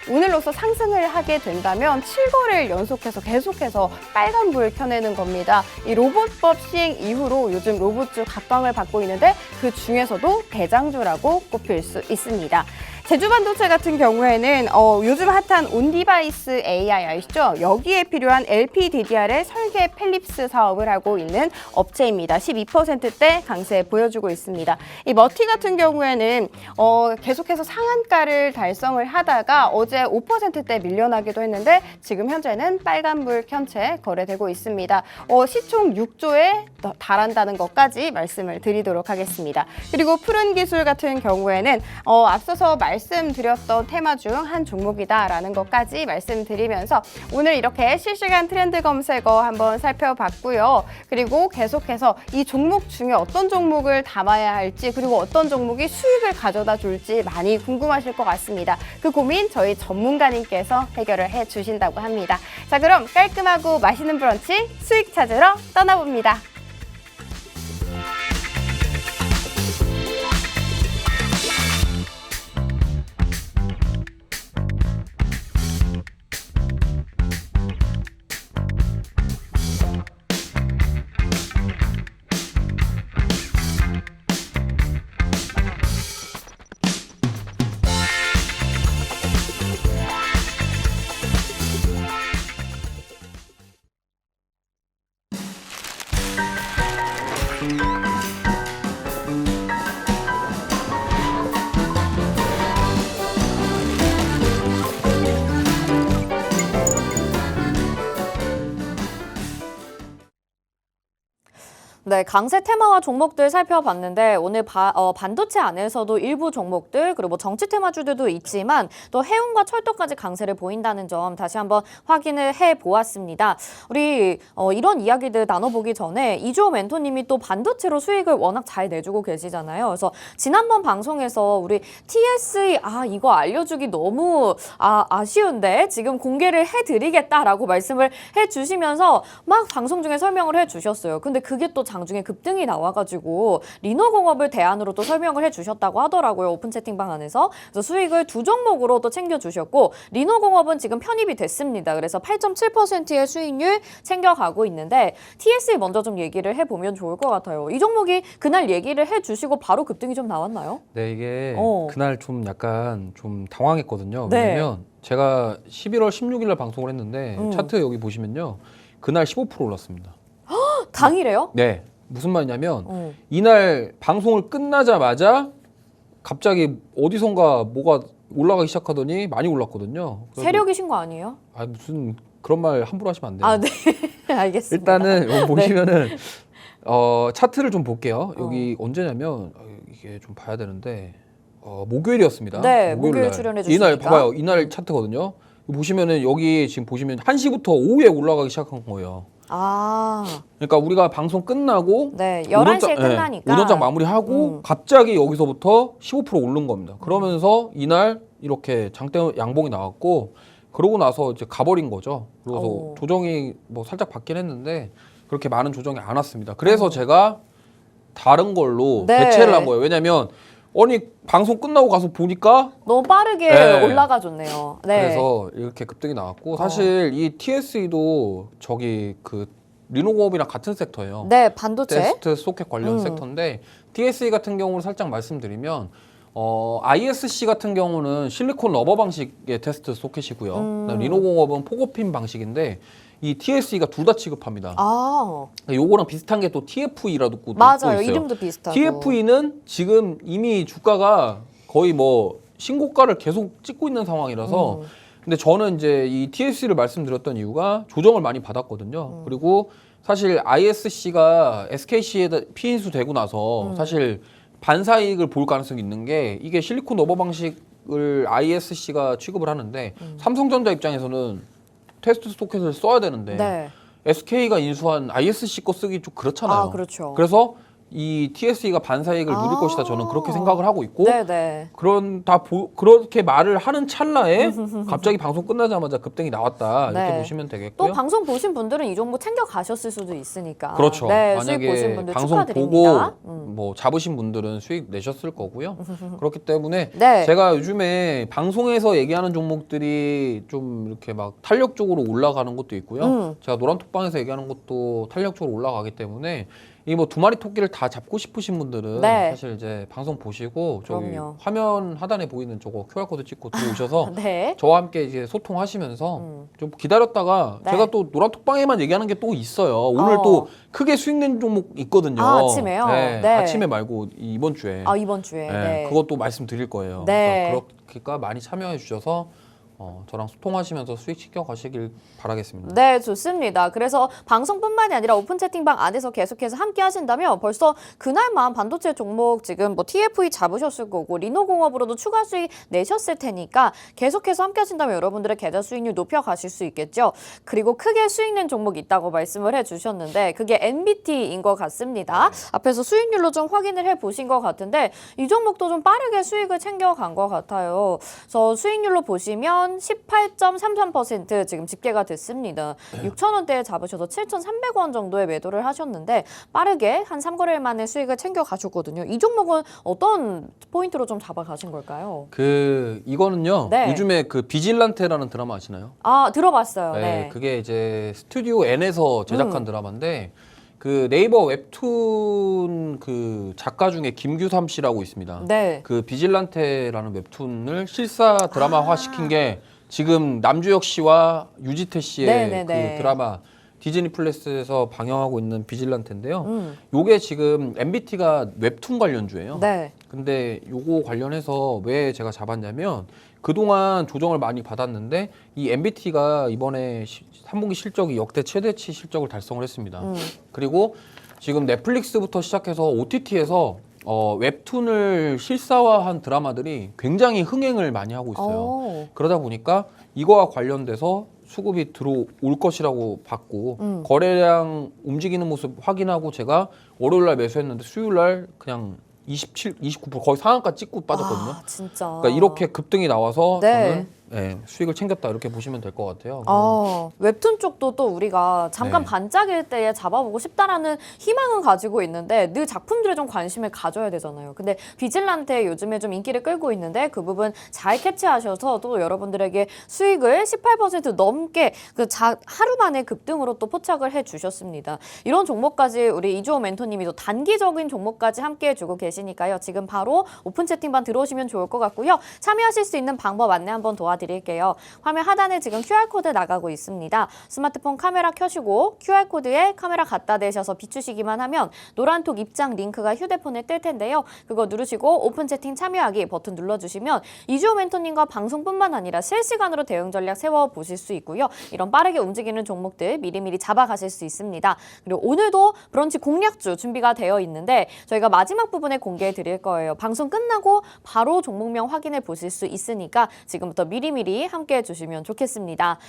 오늘로써 상승을 하게 된다면 7거래일 연속해서 계속해서 빨간불 켜내는 겁니다. 이 로봇법 시행 이후로 요즘 로봇주 각광을 받고 있는데 그 중에서도 대장주라고 꼽힐 수 있습니다. 제주반도체 같은 경우에는 요즘 핫한 온디바이스 AI 아시죠? 여기에 필요한 LPDDR의 설계 펠립스 사업을 하고 있는 업체입니다. 12%대 강세 보여주고 있습니다. 이 머티 같은 경우에는 계속해서 상한가를 달성을 하다가 어제 5%대 밀려나기도 했는데 지금 현재는 빨간불 켠 채 거래되고 있습니다. 시총 6조에 달한다는 것까지 말씀을 드리도록 하겠습니다. 그리고 푸른기술 같은 경우에는 앞서서 말씀드렸던 테마 중 한 종목이다라는 것까지 말씀드리면서 오늘 이렇게 실시간 트렌드 검색어 한번 살펴봤고요. 그리고 계속해서 이 종목 중에 어떤 종목을 담아야 할지 그리고 어떤 종목이 수익을 가져다 줄지 많이 궁금하실 것 같습니다. 그 고민 저희 전문가님께서 해결을 해주신다고 합니다. 자, 그럼 깔끔하고 맛있는 브런치 수익 찾으러 떠나봅니다. 네, 강세 테마와 종목들 살펴봤는데 오늘 반도체 안에서도 일부 종목들 그리고 뭐 정치 테마주들도 있지만 또 해운과 철도까지 강세를 보인다는 점 다시 한번 확인을 해보았습니다. 우리 이런 이야기들 나눠보기 전에 이주호 멘토님이 또 반도체로 수익을 워낙 잘 내주고 계시잖아요. 그래서 지난번 방송에서 우리 TSE 이거 알려주기 너무 아쉬운데 지금 공개를 해드리겠다라고 말씀을 해주시면서 막 방송 중에 설명을 해주셨어요. 근데 그게 또 장중에 급등이 나와가지고 리노공업을 대안으로 또 설명을 해주셨다고 하더라고요. 오픈 채팅방 안에서. 그래서 수익을 두 종목으로 또 챙겨주셨고 리노공업은 지금 편입이 됐습니다. 그래서 8.7%의 수익률 챙겨가고 있는데 TSE 먼저 좀 얘기를 해보면 좋을 것 같아요. 이 종목이 그날 얘기를 해주시고 바로 급등이 좀 나왔나요? 네, 이게 그날 좀 약간 좀 당황했거든요. 네. 왜냐면 제가 11월 16일 날 방송을 했는데 차트 여기 보시면요. 그날 15% 올랐습니다. 당일에요? 네. 무슨 말이냐면 이날 방송을 끝나자마자 갑자기 어디선가 뭐가 올라가기 시작하더니 많이 올랐거든요. 세력이신 거 아니에요? 무슨 그런 말 함부로 하시면 안 돼요. 아, 네. 알겠습니다. 일단은 여기 보시면은 차트를 좀 볼게요. 여기 언제냐면 이게 좀 봐야 되는데 목요일이었습니다. 네, 목요일 날. 출연해 주시니까. 이날 봐봐요. 이날 차트거든요. 보시면은 여기 지금 보시면 1시부터 오후에 올라가기 시작한 거예요. 그러니까 우리가 방송 끝나고 네, 11시에 끝나니까 오전장 마무리하고 갑자기 여기서부터 15% 오른 겁니다. 그러면서 이날 이렇게 장대 양봉이 나왔고 그러고 나서 이제 가버린 거죠. 그래서 조정이 뭐 살짝 받긴 했는데 그렇게 많은 조정이 안 왔습니다. 그래서 제가 다른 걸로 대체를 한 거예요. 왜냐면 방송 끝나고 가서 보니까 너무 빠르게 올라가 줬네요. 네. 그래서 이렇게 급등이 나왔고 사실 이 TSE도 저기 그 리노공업이랑 같은 섹터예요. 네, 반도체. 테스트 소켓 관련 섹터인데 TSE 같은 경우를 살짝 말씀드리면 ISC 같은 경우는 실리콘 러버 방식의 테스트 소켓이고요. 리노공업은 포고핀 방식인데 이 TSE가 둘 다 취급합니다. 요거랑 비슷한 게 또 TFE라도 또 맞아요. 있어요. 이름도 비슷하고. TFE는 지금 이미 주가가 거의 뭐 신고가를 계속 찍고 있는 상황이라서 근데 저는 이제 이 TSE를 말씀드렸던 이유가 조정을 많이 받았거든요. 그리고 사실 ISC가 SKC에 피인수 되고 나서 사실 반사이익을 볼 가능성이 있는 게 이게 실리콘 러버 방식을 ISC가 취급을 하는데 삼성전자 입장에서는 테스트 소켓을 써야 되는데 SK가 인수한 ISC 거 쓰기 좀 그렇잖아요. 아, 그렇죠. 그래서 이 TSE가 반사이익을 누릴 아. 것이다. 저는 그렇게 생각을 하고 있고 네네. 그렇게 말을 하는 찰나에 갑자기 방송 끝나자마자 급등이 나왔다. 이렇게 네. 보시면 또 되겠고요. 방송 보신 분들은 이 종목 챙겨 가셨을 수도 있으니까. 그렇죠. 네, 수익 보신 만약에 분들 방송 축하드립니다. 보고 뭐 잡으신 분들은 수익 내셨을 거고요. 그렇기 때문에 네. 제가 요즘에 방송에서 얘기하는 종목들이 좀 이렇게 막 탄력적으로 올라가는 것도 있고요. 제가 노란톡방에서 얘기하는 것도 탄력적으로 올라가기 때문에 이 뭐 두 마리 토끼를 다 잡고 싶으신 분들은 네. 사실 이제 방송 보시고 저기 그럼요. 화면 하단에 보이는 저거 QR코드 찍고 들어오셔서 네. 저와 함께 이제 소통하시면서 좀 기다렸다가 네. 제가 또 노란톡방에만 얘기하는 게 또 있어요. 오늘 또 크게 수익 낸 종목 있거든요. 아, 아침에요? 네, 네. 아침에 말고 이번 주에. 아, 이번 주에. 네, 네. 그것도 말씀드릴 거예요. 네. 그러니까 많이 참여해 주셔서 저랑 소통하시면서 수익 시켜 가시길 바라겠습니다. 네, 좋습니다. 그래서 방송뿐만이 아니라 오픈 채팅방 안에서 계속해서 함께 하신다면 벌써 그날만 반도체 종목 지금 뭐 TFE 잡으셨을 거고 리노공업으로도 추가 수익 내셨을 테니까 계속해서 함께 하신다면 여러분들의 계좌 수익률 높여가실 수 있겠죠. 그리고 크게 수익 낸 종목 있다고 말씀을 해주셨는데 그게 NBT인 것 같습니다. 앞에서 수익률로 좀 확인을 해보신 것 같은데 이 종목도 좀 빠르게 수익을 챙겨간 것 같아요. 그래서 수익률로 보시면 18.33% 지금 집계가 됐습니다. 6,000원대에 잡으셔서 7,300원 정도의 매도를 하셨는데 빠르게 한 3거래일 만에 수익을 챙겨 가셨거든요. 이 종목은 어떤 포인트로 좀 잡아가신 걸까요? 이거는요. 네. 요즘에 그 비질란테라는 드라마 아시나요? 아, 들어봤어요. 네, 네. 그게 이제 스튜디오 N에서 제작한 드라마인데 그 네이버 웹툰 그 작가 중에 김규삼 씨라고 있습니다. 네. 그 비질란테라는 웹툰을 실사 드라마화 시킨 게 지금 남주혁 씨와 유지태 씨의 네네네. 그 드라마 디즈니 플러스에서 방영하고 있는 비질란테인데요. 요게 지금 MBT가 웹툰 관련주예요. 네. 근데 요거 관련해서 왜 제가 잡았냐면 그동안 조정을 많이 받았는데 이 MBT가 이번에 3분기 실적이 역대 최대치 실적을 달성을 했습니다. 그리고 지금 넷플릭스부터 시작해서 OTT에서 웹툰을 실사화한 드라마들이 굉장히 흥행을 많이 하고 있어요. 오. 그러다 보니까 이거와 관련돼서 수급이 들어올 것이라고 봤고 거래량 움직이는 모습 확인하고 제가 월요일 날 매수했는데 수요일 날 그냥 27, 29% 거의 상한가 찍고 빠졌거든요. 아, 진짜. 그러니까 이렇게 급등이 나와서 네. 저는 수익을 챙겼다 이렇게 보시면 될 것 같아요. 웹툰 쪽도 또 우리가 잠깐 네. 반짝일 때에 잡아보고 싶다라는 희망은 가지고 있는데 늘 작품들에 좀 관심을 가져야 되잖아요. 근데 비질란테 요즘에 좀 인기를 끌고 있는데 그 부분 잘 캐치하셔서 또 여러분들에게 수익을 18% 넘게 하루 만에 급등으로 또 포착을 해주셨습니다. 이런 종목까지 우리 이주호 멘토님이 또 단기적인 종목까지 함께 해주고 계시니까요. 지금 바로 오픈 채팅방 들어오시면 좋을 것 같고요. 참여하실 수 있는 방법 안내 한번 도와드릴게요. 화면 하단에 지금 QR코드 나가고 있습니다. 스마트폰 카메라 켜시고 QR코드에 카메라 갖다 대셔서 비추시기만 하면 노란톡 입장 링크가 휴대폰에 뜰 텐데요. 그거 누르시고 오픈 채팅 참여하기 버튼 눌러주시면 이주호 멘토님과 방송뿐만 아니라 실시간으로 대응 전략 세워보실 수 있고요. 이런 빠르게 움직이는 종목들 미리미리 잡아가실 수 있습니다. 그리고 오늘도 브런치 공략주 준비가 되어 있는데 저희가 마지막 부분에 공개해 드릴 거예요. 방송 끝나고 바로 종목명 확인해 보실 수 있으니까 지금부터 미리미리 함께 해주시면 좋겠습니다.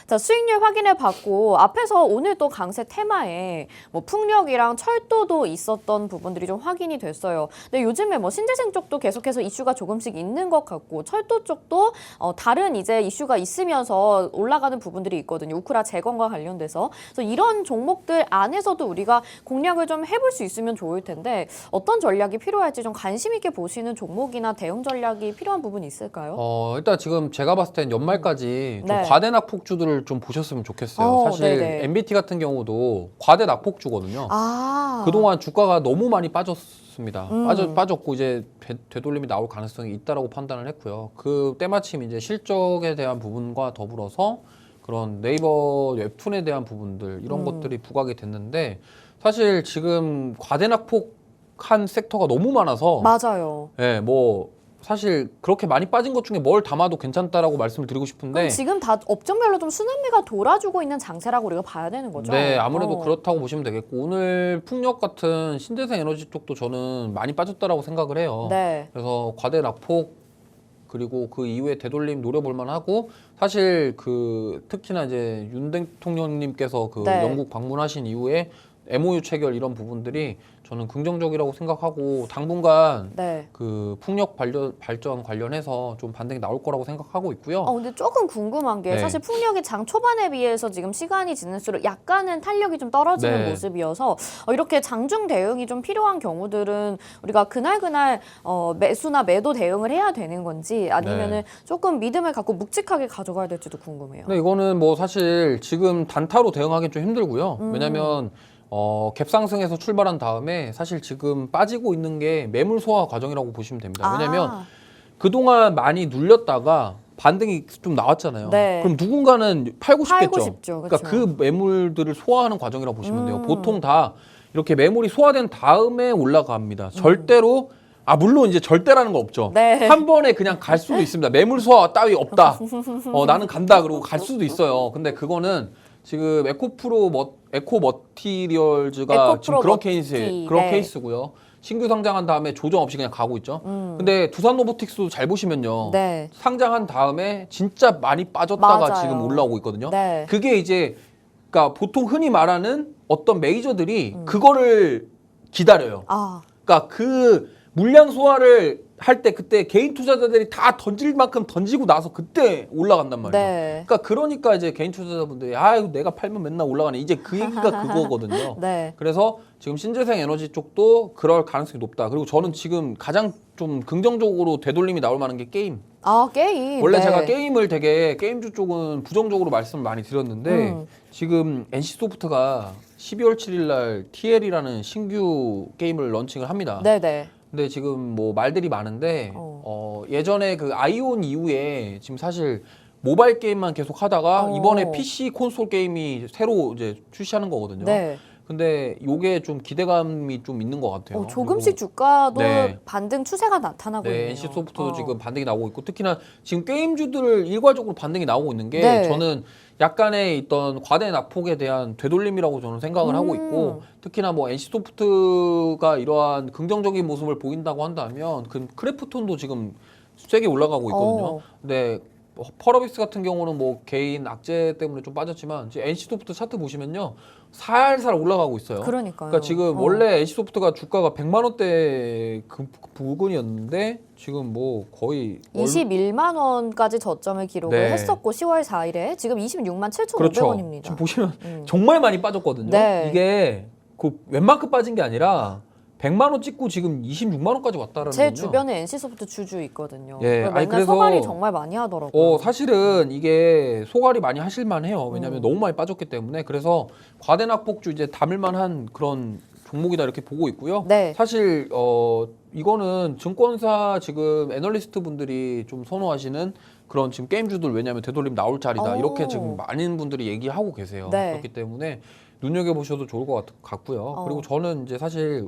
자, 수익률 확인해 봤고 앞에서 오늘 또 강세 테마에 뭐 풍력이랑 철도도 있었던 부분들이 좀 확인이 됐어요. 근데 요즘에 뭐 신재생 쪽도 계속해서 이슈가 조금씩 있는 것 같고 철도 쪽도 다른 이제 이슈가 있으면서 올라가는 부분들이 있거든요. 우크라 재건과 관련돼서. 그래서 이런 종목들 안에서도 우리가 공략을 좀 해볼 수 있으면 좋을 텐데 어떤 전략이 필요할지 좀 관심 있게 보시는 종목이나 대응 전략이 필요한 부분이 있을까요? 일단 지금 제가 봤을 땐 연말까지 좀 네. 과대 낙폭주들을 좀 보셨으면 좋겠어요. 사실 네네. MBT 같은 경우도 과대 낙폭주거든요. 그동안 주가가 너무 많이 빠졌습니다. 빠졌고 이제 되돌림이 나올 가능성이 있다라고 판단을 했고요. 그 때마침 이제 실적에 대한 부분과 더불어서 그런 네이버 웹툰에 대한 부분들 이런 것들이 부각이 됐는데 사실 지금 과대 낙폭한 섹터가 너무 많아서 맞아요. 뭐 사실 그렇게 많이 빠진 것 중에 뭘 담아도 괜찮다라고 말씀을 드리고 싶은데 그럼 지금 다 업종별로 좀 순환매가 돌아주고 있는 장세라고 우리가 봐야 되는 거죠? 네, 아무래도 그렇다고 보시면 되겠고 오늘 풍력 같은 신재생 에너지 쪽도 저는 많이 빠졌다라고 생각을 해요. 네. 그래서 과대 낙폭 그리고 그 이후에 되돌림 노려볼 만하고 사실 그 특히나 이제 윤 대통령님께서 그 네. 영국 방문하신 이후에 MOU 체결 이런 부분들이 저는 긍정적이라고 생각하고 당분간 네. 그 풍력 발전 관련해서 좀 반등이 나올 거라고 생각하고 있고요. 근데 조금 궁금한 게 네. 사실 풍력이 장 초반에 비해서 지금 시간이 지날수록 약간은 탄력이 좀 떨어지는 네. 모습이어서 이렇게 장중 대응이 좀 필요한 경우들은 우리가 그날 매수나 매도 대응을 해야 되는 건지 아니면은 네. 조금 믿음을 갖고 묵직하게 가져가야 될지도 궁금해요. 근데 이거는 뭐 사실 지금 단타로 대응하기는 좀 힘들고요. 왜냐면 갭 상승에서 출발한 다음에 사실 지금 빠지고 있는 게 매물 소화 과정이라고 보시면 됩니다. 왜냐면 그동안 많이 눌렸다가 반등이 좀 나왔잖아요. 네. 그럼 누군가는 팔고 싶겠죠. 싶죠. 그러니까 그 매물들을 소화하는 과정이라고 보시면 돼요. 보통 다 이렇게 매물이 소화된 다음에 올라갑니다. 절대로 물론 이제 절대라는 거 없죠. 네. 한 번에 그냥 갈 수도 있습니다. 매물 소화 따위 없다. 나는 간다. 그러고 갈 수도 있어요. 근데 그거는 지금 에코 머티리얼즈가 지금 그런 네. 케이스고요. 신규 상장한 다음에 조정 없이 그냥 가고 있죠. 근데 두산 로보틱스도 잘 보시면요. 네. 상장한 다음에 진짜 많이 빠졌다가 맞아요. 지금 올라오고 있거든요. 네. 그게 이제 그러니까 보통 흔히 말하는 어떤 메이저들이 그거를 기다려요. 그러니까 그 물량 소화를 할 때 그때 개인 투자자들이 다 던질 만큼 던지고 나서 그때 올라간단 말이에요. 네. 그러니까 이제 개인 투자자분들이 이거 내가 팔면 맨날 올라가네. 이제 그 얘기가 그거거든요. 네. 그래서 지금 신재생 에너지 쪽도 그럴 가능성이 높다. 그리고 저는 지금 가장 좀 긍정적으로 되돌림이 나올 만한 게 게임. 게임. 원래 네. 제가 게임을 되게 게임주 쪽은 부정적으로 말씀을 많이 드렸는데 지금 NC소프트가 12월 7일 날 TL이라는 신규 게임을 런칭을 합니다. 네네. 근데 지금 뭐 말들이 많은데 예전에 그 아이온 이후에 지금 사실 모바일 게임만 계속 하다가 이번에 PC 콘솔 게임이 새로 이제 출시하는 거거든요. 네. 근데 요게 좀 기대감이 좀 있는 것 같아요. 조금씩 주가도 네. 반등 추세가 나타나고 있네요. NC소프트도 지금 반등이 나오고 있고 특히나 지금 게임주들 일괄적으로 반등이 나오고 있는 게 네. 저는 약간의 있던 과대 낙폭에 대한 되돌림이라고 저는 생각을 하고 있고 특히나 뭐 NC소프트가 이러한 긍정적인 모습을 보인다고 한다면 그 크래프톤도 지금 세게 올라가고 있거든요. 근데 펄어비스 같은 경우는 뭐 개인 악재 때문에 좀 빠졌지만 이제 NC소프트 차트 보시면요 살살 올라가고 있어요. 그러니까요. 그러니까 지금 원래 NC소프트가 주가가 100만 원대 그 부근이었는데 지금 뭐 거의 21만 원까지 저점을 기록을 네. 했었고 10월 4일에 지금 26만 7,500원입니다. 그렇죠. 지금 보시면 정말 많이 빠졌거든요. 네. 이게 그 웬만큼 빠진 게 아니라 100만 원 찍고 지금 26만 원까지 왔다라는 제 거죠. 주변에 NC소프트 주주 있거든요. 예, 맨날 그래서 소갈이 정말 많이 하더라고요. 사실은 이게 소갈이 많이 하실 만해요. 왜냐하면 너무 많이 빠졌기 때문에. 그래서 과대 낙폭주 이제 담을 만한 그런 종목이다 이렇게 보고 있고요. 네. 사실 이거는 증권사 지금 애널리스트 분들이 좀 선호하시는 그런 지금 게임주들 왜냐하면 되돌림 나올 자리다 이렇게 지금 많은 분들이 얘기하고 계세요. 네. 그렇기 때문에 눈여겨보셔도 좋을 것 같고요. 그리고 저는 이제 사실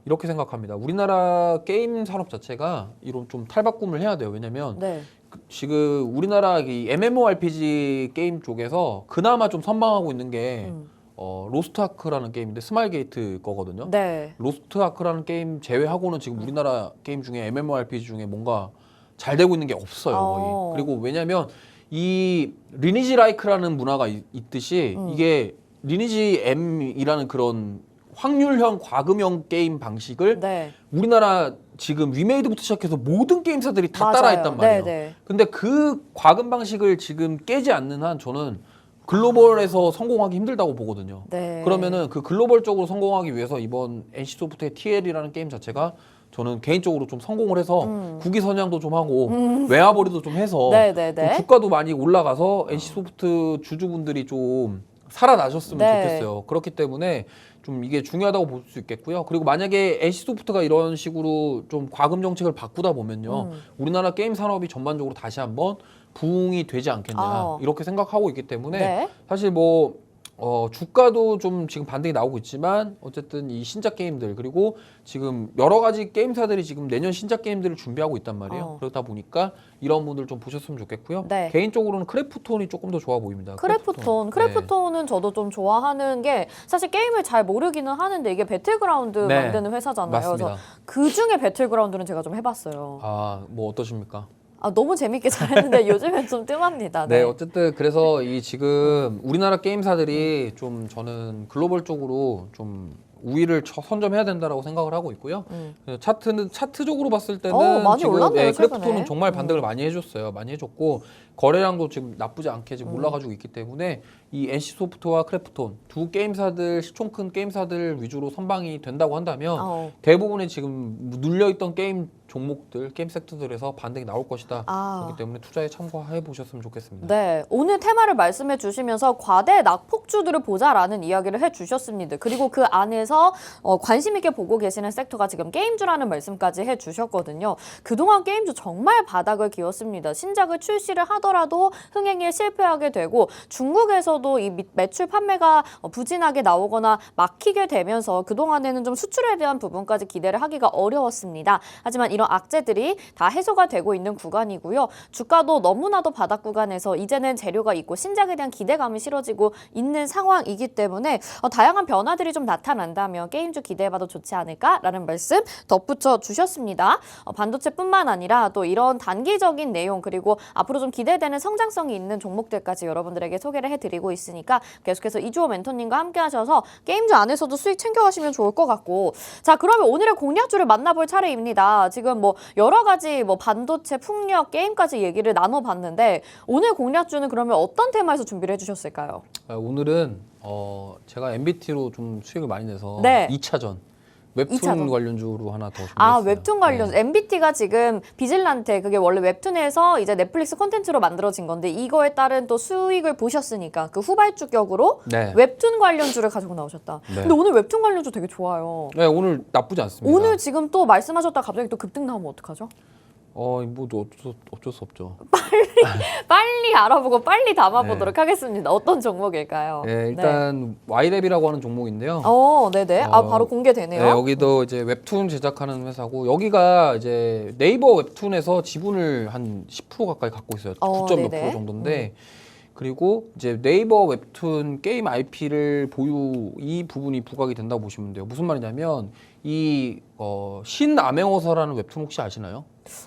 이렇게 생각합니다. 우리나라 게임 산업 자체가 이런 좀 탈바꿈을 해야 돼요. 왜냐면 네. 지금 우리나라 이 MMORPG 게임 쪽에서 그나마 좀 선방하고 있는 게 로스트아크라는 게임인데 스마일게이트 거거든요. 네. 로스트아크라는 게임 제외하고는 지금 우리나라 게임 중에 MMORPG 중에 뭔가 잘 되고 있는 게 없어요. 거의. 그리고 왜냐면 이 리니지 라이크라는 문화가 있듯이 이게 리니지 M이라는 그런 확률형 과금형 게임 방식을 네. 우리나라 지금 위메이드부터 시작해서 모든 게임사들이 다 맞아요. 따라했단 말이에요. 네네. 근데 그 과금 방식을 지금 깨지 않는 한 저는 글로벌에서 성공하기 힘들다고 보거든요. 네. 그러면은 그 글로벌적으로 성공하기 위해서 이번 NC소프트의 TL이라는 게임 자체가 저는 개인적으로 좀 성공을 해서 국위 선양도 좀 하고 외화벌이도 좀 해서 네네네. 좀 주가도 많이 올라가서 NC소프트 주주분들이 좀 살아나셨으면 네. 좋겠어요. 그렇기 때문에 좀 이게 중요하다고 볼 수 있겠고요. 그리고 만약에 NC소프트가 이런 식으로 좀 과금 정책을 바꾸다 보면요. 우리나라 게임 산업이 전반적으로 다시 한번 부흥이 되지 않겠냐 이렇게 생각하고 있기 때문에 네. 사실 뭐 주가도 좀 지금 반등이 나오고 있지만 어쨌든 이 신작 게임들 그리고 지금 여러 가지 게임사들이 지금 내년 신작 게임들을 준비하고 있단 말이에요. 그러다 보니까 이런 분들 좀 보셨으면 좋겠고요. 네. 개인적으로는 크래프톤이 조금 더 좋아 보입니다. 크래프톤은 저도 좀 좋아하는 게 사실 게임을 잘 모르기는 하는데 이게 배틀그라운드 만드는 회사잖아요. 맞습니다. 그래서 그 중에 배틀그라운드는 제가 좀 해봤어요. 뭐 어떠십니까? 너무 재밌게 잘했는데 요즘엔 좀 뜸합니다. 네, 어쨌든 그래서 이 지금 우리나라 게임사들이 좀 저는 글로벌 쪽으로 좀 우위를 선점해야 된다라고 생각을 하고 있고요. 그래서 차트적으로 봤을 때는 많이 지금 올랐네요, 최근에. 크래프톤은 정말 반등을 많이 해줬어요. 많이 해줬고 거래량도 지금 나쁘지 않게 지금 올라가지고 있기 때문에 이 NC소프트와 크래프톤 두 게임사들 시총 큰 게임사들 위주로 선방이 된다고 한다면 대부분의 지금 눌려있던 게임 종목들, 게임 섹터들에서 반등이 나올 것이다. 그렇기 때문에 투자에 참고해 보셨으면 좋겠습니다. 네, 오늘 테마를 말씀해 주시면서 과대 낙폭주들을 보자라는 이야기를 해주셨습니다. 그리고 그 안에서 관심 있게 보고 계시는 섹터가 지금 게임주라는 말씀까지 해주셨거든요. 그동안 게임주 정말 바닥을 기웠습니다. 신작을 출시를 하더라도 흥행에 실패하게 되고 중국에서도 이 매출 판매가 부진하게 나오거나 막히게 되면서 그동안에는 좀 수출에 대한 부분까지 기대를 하기가 어려웠습니다. 하지만 이런 악재들이 다 해소가 되고 있는 구간이고요. 주가도 너무나도 바닥 구간에서 이제는 재료가 있고 신작에 대한 기대감이 실어지고 있는 상황이기 때문에 다양한 변화들이 좀 나타난다면 게임주 기대해봐도 좋지 않을까라는 말씀 덧붙여 주셨습니다. 반도체뿐만 아니라 또 이런 단기적인 내용 그리고 앞으로 좀 기대되는 성장성이 있는 종목들까지 여러분들에게 소개를 해드리고 있으니까 계속해서 이주호 멘토님과 함께 하셔서 게임주 안에서도 수익 챙겨가시면 좋을 것 같고 자 그러면 오늘의 공략주를 만나볼 차례입니다. 지금 뭐 여러 가지 뭐 반도체, 풍력, 게임까지 얘기를 나눠봤는데 오늘 공략주는 그러면 어떤 테마에서 준비를 해주셨을까요? 오늘은 제가 MBT로 좀 수익을 많이 내서 네. 2차전 웹툰 2차전. 관련주로 하나 더 준비했어요. 웹툰 관련 네. MBT가 지금 비질란테 그게 원래 웹툰에서 이제 넷플릭스 콘텐츠로 만들어진 건데 이거에 따른 또 수익을 보셨으니까 그 후발주격으로 네. 웹툰 관련주를 가지고 나오셨다. 네. 근데 오늘 웹툰 관련주 되게 좋아요. 네, 오늘 나쁘지 않습니다. 오늘 지금 또 말씀하셨다 갑자기 또 급등 나오면 어떡하죠? 뭐 어쩔 수 없죠. 빨리 알아보고 빨리 담아보도록 하겠습니다. 어떤 종목일까요? 네, 일단 와이랩이라고 하는 종목인데요. 네네. 바로 공개되네요. 네, 여기도 이제 웹툰 제작하는 회사고 여기가 이제 네이버 웹툰에서 지분을 한 10% 가까이 갖고 있어요. 9점 몇 네네. 프로 정도인데 그리고 이제 네이버 웹툰 게임 IP를 보유 이 부분이 부각이 된다고 보시면 돼요. 무슨 말이냐면 이 신암행어사라는 웹툰 혹시 아시나요?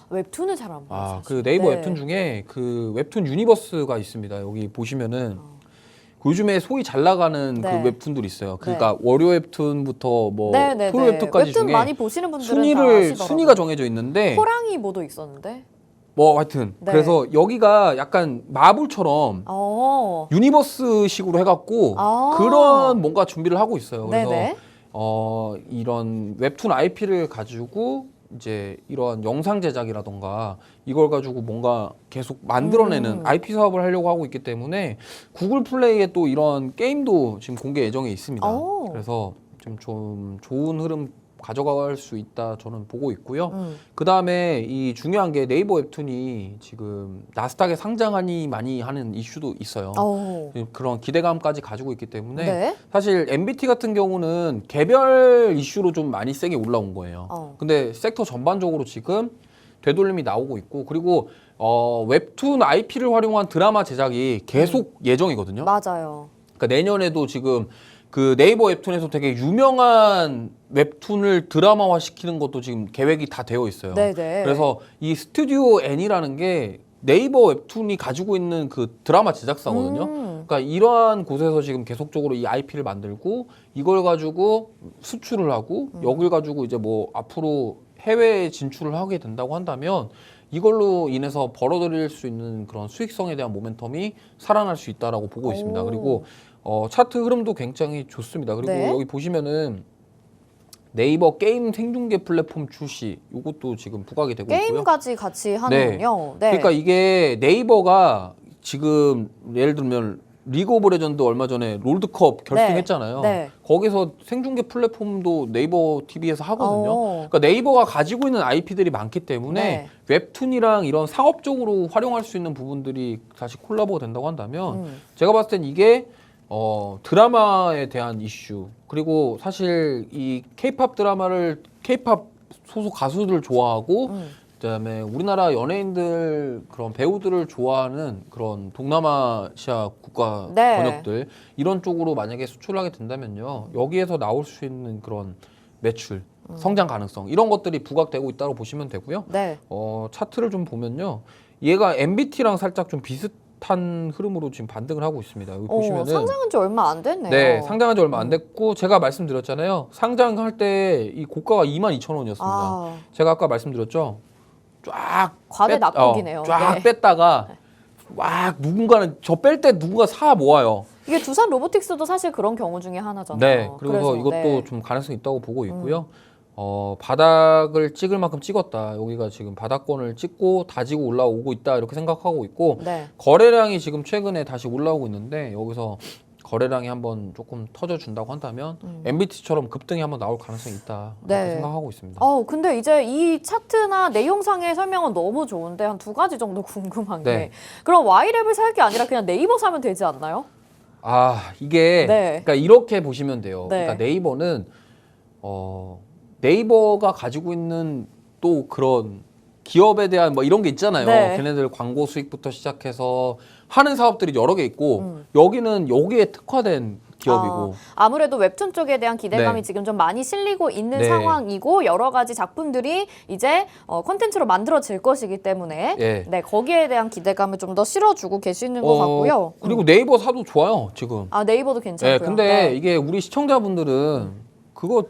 웹툰은 잘 안 봐요. 그 사실. 네이버 네. 웹툰 중에 그 웹툰 유니버스가 있습니다. 여기 보시면은 요즘에 소위 잘 나가는 네. 그 웹툰들이 있어요. 그러니까 월요 웹툰부터 뭐 네네네. 토요 웹툰까지 웹툰 중에 많이 보시는 분들은 다 아시더라고요. 순위가 정해져 있는데 호랑이 모도 있었는데. 뭐 하여튼 네. 그래서 여기가 약간 마블처럼 유니버스식으로 해갖고 그런 뭔가 준비를 하고 있어요. 그래서 네네. 이런 웹툰 IP를 가지고 이제 이런 영상 제작이라던가 이걸 가지고 뭔가 계속 만들어내는 IP 사업을 하려고 하고 있기 때문에 구글 플레이에 또 이런 게임도 지금 공개 예정에 있습니다. 그래서 좀 좋은 흐름 가져갈 수 있다 저는 보고 있고요. 그 다음에 이 중요한 게 네이버 웹툰이 지금 나스닥에 상장하니 많이 하는 이슈도 있어요. 그런 기대감까지 가지고 있기 때문에 네. 사실 MBT 같은 경우는 개별 이슈로 좀 많이 세게 올라온 거예요. 근데 섹터 전반적으로 지금 되돌림이 나오고 있고 그리고 웹툰 IP를 활용한 드라마 제작이 계속 예정이거든요. 맞아요. 그러니까 내년에도 지금 그 네이버 웹툰에서 되게 유명한 웹툰을 드라마화 시키는 것도 지금 계획이 다 되어 있어요. 네네. 그래서 이 스튜디오 N이라는 게 네이버 웹툰이 가지고 있는 그 드라마 제작사거든요. 그러니까 이러한 곳에서 지금 계속적으로 이 IP를 만들고 이걸 가지고 수출을 하고 여길 가지고 이제 뭐 앞으로 해외에 진출을 하게 된다고 한다면 이걸로 인해서 벌어들일 수 있는 그런 수익성에 대한 모멘텀이 살아날 수 있다라고 보고 있습니다. 그리고 차트 흐름도 굉장히 좋습니다. 그리고 네. 여기 보시면은 네이버 게임 생중계 플랫폼 출시 이것도 지금 부각이 되고 있고요. 게임까지 같이 하는군요. 네. 그러니까 이게 네이버가 지금 예를 들면 리그 오브 레전드 얼마 전에 롤드컵 결승했잖아요. 네. 거기서 생중계 플랫폼도 네이버 TV에서 하거든요. 그러니까 네이버가 가지고 있는 IP들이 많기 때문에 네. 웹툰이랑 이런 상업적으로 활용할 수 있는 부분들이 다시 콜라보가 된다고 한다면 제가 봤을 땐 이게 드라마에 대한 이슈 그리고 사실 이 K-팝 드라마를 K-팝 소속 가수들 좋아하고 그다음에 우리나라 연예인들 그런 배우들을 좋아하는 그런 동남아시아 국가 네. 번역들 이런 쪽으로 만약에 수출하게 된다면요 여기에서 나올 수 있는 그런 매출 성장 가능성 이런 것들이 부각되고 있다고 보시면 되고요. 네. 차트를 좀 보면요. 얘가 MBT랑 살짝 좀 비슷한 흐름으로 지금 반등을 하고 있습니다. 여기 보시면은 상장한 지 얼마 안 됐네요. 네, 상장한 지 얼마 안 됐고 제가 말씀드렸잖아요. 상장할 때 이 고가가 22,000원이었습니다. 제가 아까 말씀드렸죠. 쫙 과대 낙폭이네요. 쫙 네. 뺐다가 막 누군가는 저 뺄 때 누군가 사 모아요. 이게 두산 로보틱스도 사실 그런 경우 중에 하나잖아요. 네, 그래서 이것도 네. 좀 가능성이 있다고 보고 있고요. 바닥을 찍을 만큼 찍었다. 여기가 지금 바닥권을 찍고 다지고 올라오고 있다 이렇게 생각하고 있고 네. 거래량이 지금 최근에 다시 올라오고 있는데 여기서 거래량이 한번 조금 터져준다고 한다면 MBT처럼 급등이 한번 나올 가능성이 있다 이렇게 네. 생각하고 있습니다. 근데 이제 이 차트나 내용상의 설명은 너무 좋은데 한 두 가지 정도 궁금한 게 네. 그럼 Y랩을 살 게 아니라 그냥 네이버 사면 되지 않나요? 이게 네. 그러니까 이렇게 보시면 돼요. 네. 그러니까 네이버는 네이버가 가지고 있는 또 그런 기업에 대한 뭐 이런 게 있잖아요. 네. 걔네들 광고 수익부터 시작해서 하는 사업들이 여러 개 있고 여기는 여기에 특화된 기업이고 아무래도 웹툰 쪽에 대한 기대감이 네. 지금 좀 많이 실리고 있는 네. 상황이고 여러 가지 작품들이 이제 콘텐츠로 만들어질 것이기 때문에 예. 네, 거기에 대한 기대감을 좀 더 실어주고 계시는 것 같고요. 그리고 네이버 사도 좋아요 지금. 네이버도 괜찮고요. 네, 근데 네. 이게 우리 시청자분들은 그거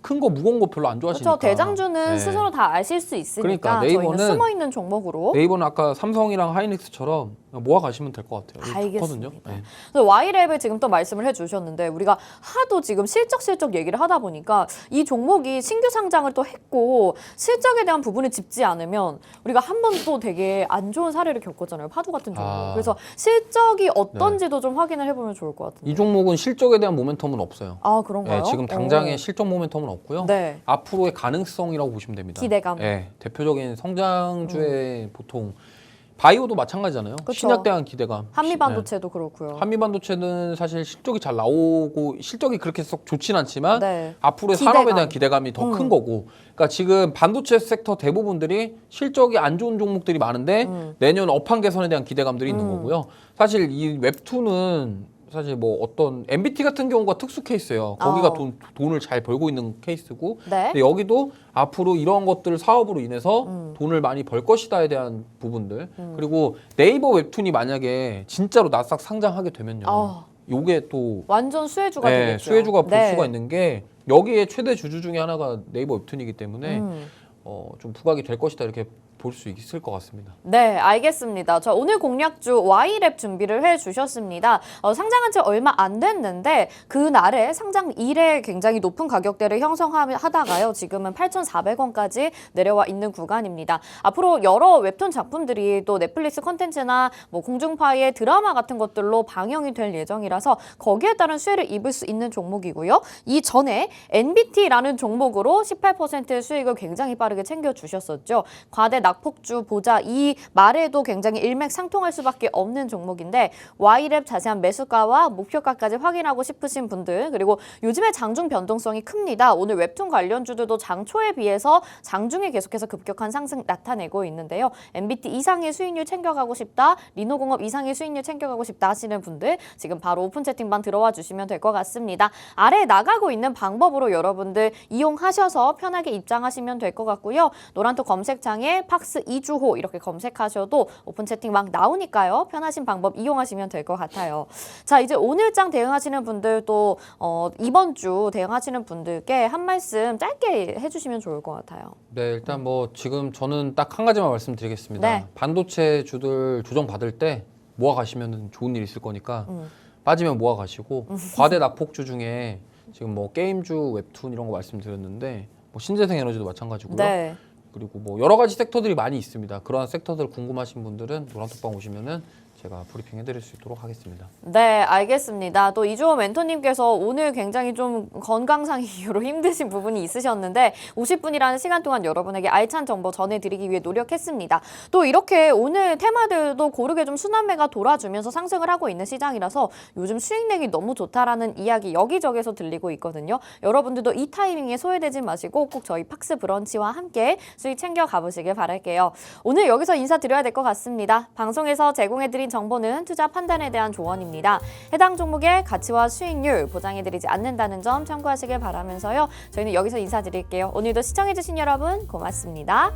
큰 거 무거운 거 별로 안 좋아하시니까. 그렇죠. 대장주는 네. 스스로 다 아실 수 있으니까 그러니까 네이버는 저희는 숨어 있는 종목으로 네이버는 아까 삼성이랑 하이닉스처럼 모아 가시면 될 것 같아요. 이거 알겠습니다. 좋거든요. 네. 그래서 Y랩을 지금 또 말씀을 해주셨는데 우리가 하도 지금 실적 얘기를 하다 보니까 이 종목이 신규 상장을 또 했고 실적에 대한 부분을 짚지 않으면 우리가 한 번 또 되게 안 좋은 사례를 겪었잖아요. 파도 같은 종목. 그래서 실적이 어떤지도 좀 확인을 해보면 좋을 것 같은데. 이 종목은 실적에 대한 모멘텀은 없어요. 그런가요? 네, 지금 당장의 실적 모멘텀은 없고요. 네. 앞으로의 가능성이라고 보시면 됩니다. 기대감. 네, 대표적인 성장주의 보통 바이오도 마찬가지잖아요. 그쵸. 신약에 대한 기대감. 한미반도체도 그렇고요. 네. 한미반도체는 사실 실적이 잘 나오고 실적이 그렇게 썩 좋진 않지만 네. 앞으로의 기대감. 산업에 대한 기대감이 더 큰 거고. 그러니까 지금 반도체 섹터 대부분들이 실적이 안 좋은 종목들이 많은데 내년 업황 개선에 대한 기대감들이 있는 거고요. 사실 이 웹툰은 사실 뭐 어떤 MBT 같은 경우가 특수 케이스예요. 거기가 돈을 잘 벌고 있는 케이스고, 네. 근데 여기도 앞으로 이런 것들 사업으로 인해서 돈을 많이 벌 것이다에 대한 부분들, 그리고 네이버 웹툰이 만약에 진짜로 나스닥 상장하게 되면요, 요게 또 완전 수혜주가 되겠죠. 수혜주가 볼 네. 수가 있는 게 여기에 최대 주주 중에 하나가 네이버 웹툰이기 때문에 좀 부각이 될 것이다 이렇게 볼 수 있을 것 같습니다. 네, 알겠습니다. 저 오늘 공략주 Y랩 준비를 해주셨습니다. 상장한 지 얼마 안 됐는데 그날에 상장 이래 굉장히 높은 가격대를 형성하다가요. 지금은 8,400원까지 내려와 있는 구간입니다. 앞으로 여러 웹툰 작품들이 또 넷플릭스 콘텐츠나 뭐 공중파의 드라마 같은 것들로 방영이 될 예정이라서 거기에 따른 수혜를 입을 수 있는 종목이고요. 이전에 NBT라는 종목으로 18% 수익을 굉장히 빠르게 챙겨주셨었죠. 과대 낙폭주 보자 이 말에도 굉장히 일맥상통할 수밖에 없는 종목인데 Y랩 자세한 매수가와 목표가까지 확인하고 싶으신 분들 그리고 요즘에 장중 변동성이 큽니다. 오늘 웹툰 관련주들도 장초에 비해서 장중에 계속해서 급격한 상승 나타내고 있는데요. MBT 이상의 수익률 챙겨가고 싶다, 리노공업 이상의 수익률 챙겨가고 싶다 하시는 분들 지금 바로 오픈 채팅방 들어와 주시면 될 것 같습니다. 아래에 나가고 있는 방법으로 여러분들 이용하셔서 편하게 입장하시면 될 것 같고요. 노란톡 검색창에 팍스 이주호 이렇게 검색하셔도 오픈 채팅방 나오니까요. 편하신 방법 이용하시면 될 것 같아요. 자, 이제 오늘장 대응하시는 분들 또 이번 주 대응하시는 분들께 한 말씀 짧게 해주시면 좋을 것 같아요. 네, 일단 뭐 지금 저는 딱 한 가지만 말씀드리겠습니다. 네. 반도체 주들 조정 받을 때 모아 가시면 좋은 일 있을 거니까 빠지면 모아 가시고 과대 낙폭주 중에 지금 뭐 게임주, 웹툰 이런 거 말씀드렸는데 뭐 신재생 에너지도 마찬가지고요. 네. 그리고 뭐 여러 가지 섹터들이 많이 있습니다. 그러한 섹터들 궁금하신 분들은 노란톡방 오시면은 제가 브리핑 해드릴 수 있도록 하겠습니다. 네, 알겠습니다. 또 이주호 멘토님께서 오늘 굉장히 좀 건강상 이유로 힘드신 부분이 있으셨는데 50분이라는 시간 동안 여러분에게 알찬 정보 전해드리기 위해 노력했습니다. 또 이렇게 오늘 테마들도 고르게 좀 순환매가 돌아주면서 상승을 하고 있는 시장이라서 요즘 수익내기 너무 좋다라는 이야기 여기저기서 들리고 있거든요. 여러분들도 이 타이밍에 소외되지 마시고 꼭 저희 팍스 브런치와 함께 수익 챙겨 가보시길 바랄게요. 오늘 여기서 인사드려야 될 것 같습니다. 방송에서 제공해드린 객관적인 정보는 투자 판단에 대한 조언입니다. 해당 종목의 가치와 수익률 보장해드리지 않는다는 점 참고하시길 바라면서요. 저희는 여기서 인사드릴게요. 오늘도 시청해주신 여러분 고맙습니다.